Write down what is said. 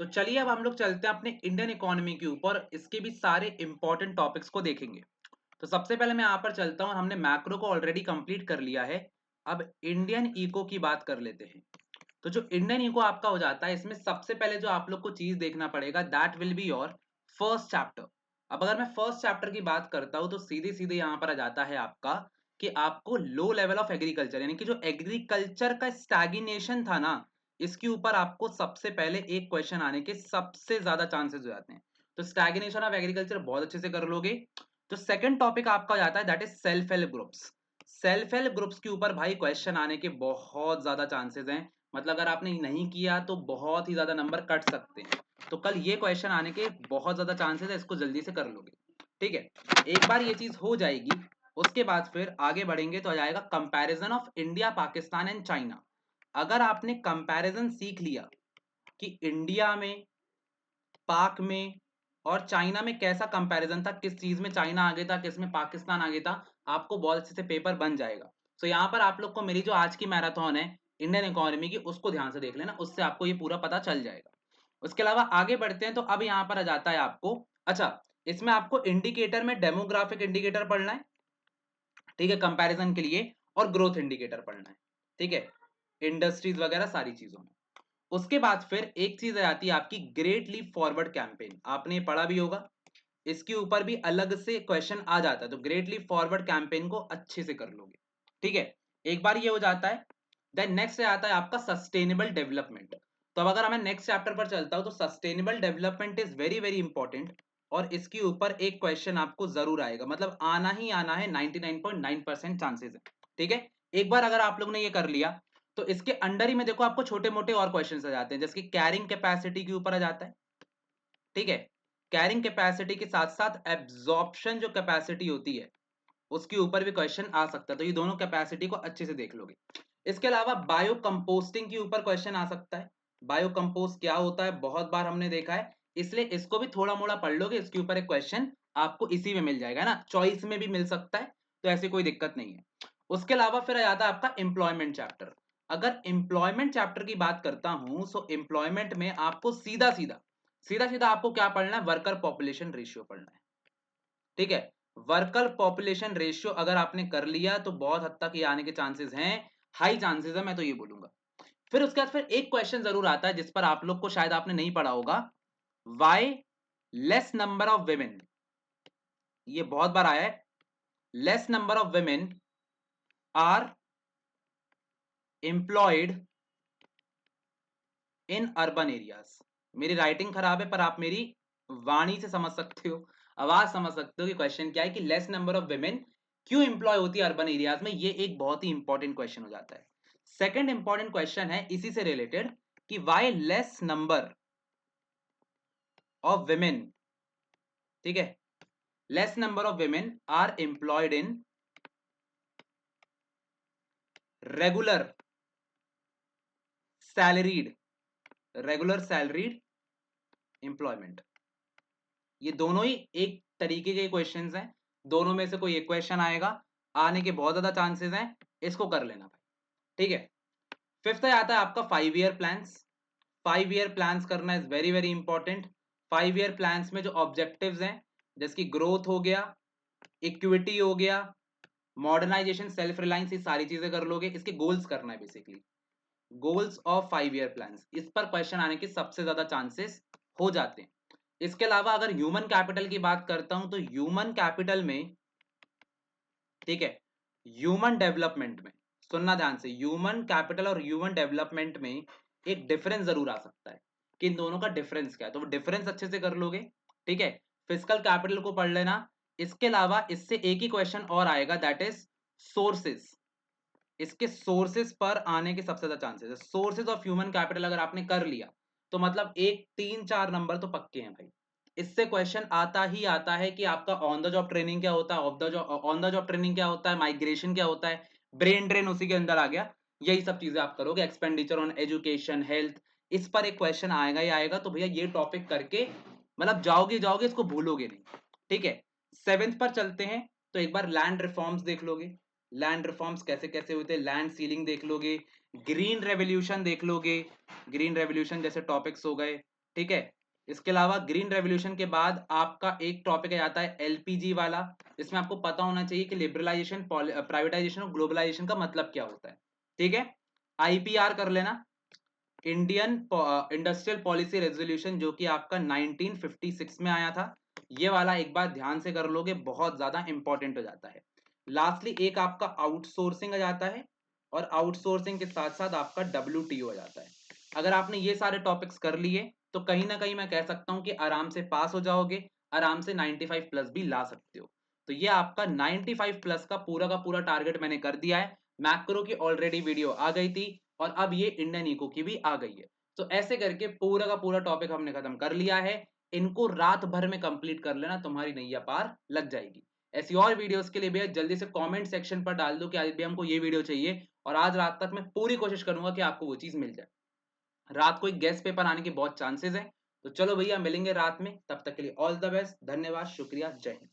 तो चलिए अब हम लोग चलते हैं अपने इंडियन इकोनॉमी के ऊपर, इसके भी सारे इंपॉर्टेंट टॉपिक्स को देखेंगे। तो सबसे पहले मैं यहाँ पर चलता हूँ और हमने मैक्रो को ऑलरेडी कंप्लीट कर लिया है। अब इंडियन इको की बात कर लेते हैं। तो जो इंडियन इको आपका हो जाता है, इसमें सबसे पहले जो आप लोग को चीज देखना पड़ेगा that will be your first chapter. अब अगर मैं फर्स्ट चैप्टर की बात करता हूँ तो सीधे सीधे यहाँ पर आ जाता है आपका कि आपको लो लेवल ऑफ एग्रीकल्चर, यानी कि जो एग्रीकल्चर का स्टैग्नेशन था ना, इसके ऊपर आपको सबसे पहले एक क्वेश्चन आने के सबसे ज्यादा चांसेस हो जाते हैं। तो स्टैग्नेशन ऑफ एग्रीकल्चर बहुत अच्छे से कर लोगे। तो सेकंड टॉपिक आपका जाता है that is self help groups. Self help groups के ऊपर भाई क्वेश्चन आने के बहुत ज्यादा चांसेस हैं। मतलब अगर आपने नहीं किया तो बहुत ही ज्यादा नंबर कट सकते हैं। तो कल ये क्वेश्चन आने के बहुत ज्यादा चांसेस है, इसको जल्दी से कर लोगे। ठीक है, एक बार ये चीज हो जाएगी, उसके बाद फिर आगे बढ़ेंगे तो आ जाएगा comparison of India, Pakistan and China. अगर आपने कंपैरिजन सीख लिया कि इंडिया में, पाक में और चाइना में कैसा कंपैरिजन था, किस चीज में चाइना आगे था, किस में पाकिस्तान आगे था, आपको बहुत अच्छे से पेपर बन जाएगा। तो यहाँ पर आप लोग को मेरी जो आज की मैराथन है इंडियन इकोनॉमी की, उसको ध्यान से देख लेना, उससे आपको ये पूरा पता चल जाएगा। उसके अलावा आगे बढ़ते हैं तो अब यहाँ पर आ जाता है आपको, अच्छा, इसमें आपको इंडिकेटर में डेमोग्राफिक इंडिकेटर पढ़ना है, ठीक है, कंपैरिजन के लिए, और ग्रोथ इंडिकेटर पढ़ना है, ठीक है, इंडस्ट्रीज वगैरह सारी चीजों में। उसके बाद फिर एक चीज आ जाती है आपकी ग्रेट लीप फॉरवर्ड कैंपेन, आपने ये पढ़ा भी होगा, इसके ऊपर भी अलग से क्वेश्चन आ जाता है। तो ग्रेट लीप फॉरवर्ड कैंपेन को अच्छे से कर लोगे, ठीक है, एक बार ये हो जाता है। देन नेक्स्ट आता है आपका सस्टेनेबल डेवलपमेंट। तो अब अगर मैं नेक्स्ट चैप्टर पर चलता हूं तो sustainable development is very very important, और इसके ऊपर एक क्वेश्चन आपको जरूर आएगा, मतलब आना ही आना है, 99.9% चांसेस है। ठीक है, एक बार अगर आप लोग ने ये कर लिया तो इसके अंडर ही में देखो आपको छोटे मोटे और क्वेश्चन आ जाते हैं, जैसे कि कैरिंग कैपेसिटी के ऊपर आ जाता है, ठीक है, कैरिंग कैपेसिटी के साथ साथ एब्जॉर्प्शन जो कैपेसिटी होती है उसके ऊपर भी क्वेश्चन आ सकता है। तो ये दोनों कैपेसिटी को अच्छे से देख लोगे। इसके अलावा बायो कंपोस्टिंग के ऊपर क्वेश्चन आ सकता है। बायो कंपोस्ट क्या होता है बहुत बार हमने देखा है, इसलिए इसको भी थोड़ा मोड़ा पढ़ लोगे, इसके ऊपर एक क्वेश्चन आपको इसी में मिल जाएगा ना, चॉइस में भी मिल सकता है, तो ऐसी कोई दिक्कत नहीं है। उसके अलावा फिर आ जाता है आपका एम्प्लॉयमेंट चैप्टर। अगर एम्प्लॉयमेंट चैप्टर की बात करता हूं तो एम्प्लॉयमेंट में आपको सीधा सीधा आपको क्या पढ़ना है, वर्कर पॉपुलेशन रेशियो पढ़ना है, ठीक है। वर्कर पॉपुलेशन रेशियो अगर आपने कर लिया तो बहुत हद तक ये आने के चांसेस हैं, हाई चांसेस है, मैं तो ये बोलूंगा। फिर उसके बाद फिर एक क्वेश्चन जरूर आता है जिस पर आप लोग को शायद आपने नहीं पढ़ा होगा, why less number of women. ये बहुत बार आया है, less number of women are employed in urban areas. मेरी राइटिंग खराब है पर आप मेरी वाणी से समझ सकते हो, आवाज समझ सकते हो कि क्वेश्चन क्या है, कि लेस नंबर ऑफ वेमेन क्यों एम्प्लॉय होती है अर्बन एरियाज में। ये एक बहुत ही इंपॉर्टेंट क्वेश्चन हो जाता है। सेकंड इंपॉर्टेंट क्वेश्चन है इसी से रिलेटेड कि why less number of women, ठीक है, less number of women are employed in regular salaried, regular salaried employment. ये दोनों ही एक तरीके के क्वेश्चंस हैं, दोनों में से कोई एक क्वेश्चन आएगा, आने के बहुत ज्यादा चांसेस हैं, इसको कर लेना भाई, ठीक है। फिफ्थ आता है आपका 5 ईयर प्लान्स। 5 ईयर प्लान्स करना is very very important. 5 year plans में जो ऑब्जेक्टिव्स हैं, जैसे कि ग्रोथ हो गया, इक्विटी हो गया, मॉडर्नाइजेशन, सेल्फ रिलायंस, ये सारी चीजें कर लोगे। इसके गोल्स करना है basically, goals of 5 year plans, इस पर क्वेश्चन आने के सबसे ज्यादा चांसेस हो जाते हैं। इसके अलावा अगर ह्यूमन कैपिटल की बात करता हूं तो ह्यूमन कैपिटल में, ठीक है, ह्यूमन डेवलपमेंट में, सुनना ध्यान से, ह्यूमन कैपिटल और ह्यूमन डेवलपमेंट में एक डिफरेंस जरूर आ सकता है, कि इन दोनों का डिफरेंस क्या है, तो वो डिफरेंस अच्छे से कर लोगे, ठीक है। फिजिकल कैपिटल को पढ़ लेना। इसके अलावा इससे एक ही क्वेश्चन और आएगा दैट इज सोर्सेस। इसके सोर्सेस पर आने के सबसे ज्यादा चांसेस है। सोर्सेस ऑफ ह्यूमन कैपिटल अगर आपने कर लिया तो मतलब एक 3 4 नंबर तो पक्के हैं भाई। इससे क्वेश्चन आता ही आता है कि आपका ऑन द जॉब ट्रेनिंग क्या होता है, of the job, on the job training क्या होता है, माइग्रेशन क्या होता है, ब्रेन ड्रेन उसी के अंदर आ गया। यही सब चीजें आप करोगे, एक्सपेंडिचर ऑन एजुकेशन हेल्थ, इस पर एक क्वेश्चन आएगा ही आएगा। तो भैया ये टॉपिक करके मतलब जाओगे जाओगे, इसको भूलोगे नहीं, ठीक है। सेवेंथ पर चलते हैं, तो एक बार लैंड रिफॉर्म्स देख लोगे, लैंड रिफॉर्म्स कैसे कैसे होते हैं, लैंड सीलिंग देख लोगे, ग्रीन रेवोल्यूशन देख लोगे, ग्रीन रेवोल्यूशन जैसे टॉपिक्स हो गए, ठीक है। इसके अलावा ग्रीन रेवोल्यूशन के बाद आपका एक टॉपिक आ जाता है एलपीजी वाला, जिसमें आपको पता होना चाहिए कि लिबरलाइजेशन, प्राइवेटाइजेशन और ग्लोबलाइजेशन का मतलब क्या होता है। ठीक है। आईपीआर कर लेना, इंडियन इंडस्ट्रियल पॉलिसी रेजोल्यूशन, जो कि आपका 1956 में आया था। ये वाला एक बार ध्यान से कर लोगे, बहुत ज्यादा इंपॉर्टेंट हो जाता है। लास्टली एक आपका आउटसोर्सिंग आ जाता है, और आउटसोर्सिंग के साथ साथ आपका डब्ल्यूटीओ आ जाता है। अगर आपने ये सारे टॉपिक्स कर लिए तो कहीं ना कहीं मैं कह सकता हूं कि आराम से पास हो जाओगे, आराम से 95 प्लस भी ला सकते हो। तो ये आपका 95 प्लस का पूरा टारगेट मैंने कर दिया है। मैक्रो की ऑलरेडी वीडियो आ गई थी, और अब ये इंडियन इको की भी आ गई है। तो ऐसे करके पूरा का पूरा टॉपिक हमने खत्म कर लिया है। इनको रात भर में कंप्लीट कर लेना, तुम्हारी नैया पार लग जाएगी। ऐसी और वीडियोस के लिए भैया जल्दी से कमेंट सेक्शन पर डाल दो कि आज भी हमको ये वीडियो चाहिए, और आज रात तक मैं पूरी कोशिश करूंगा कि आपको वो चीज मिल जाए। रात को एक गेस्ट पेपर आने के बहुत चांसेस हैं। तो चलो भैया, मिलेंगे रात में, तब तक के लिए ऑल द बेस्ट, धन्यवाद, शुक्रिया, जय हिंद।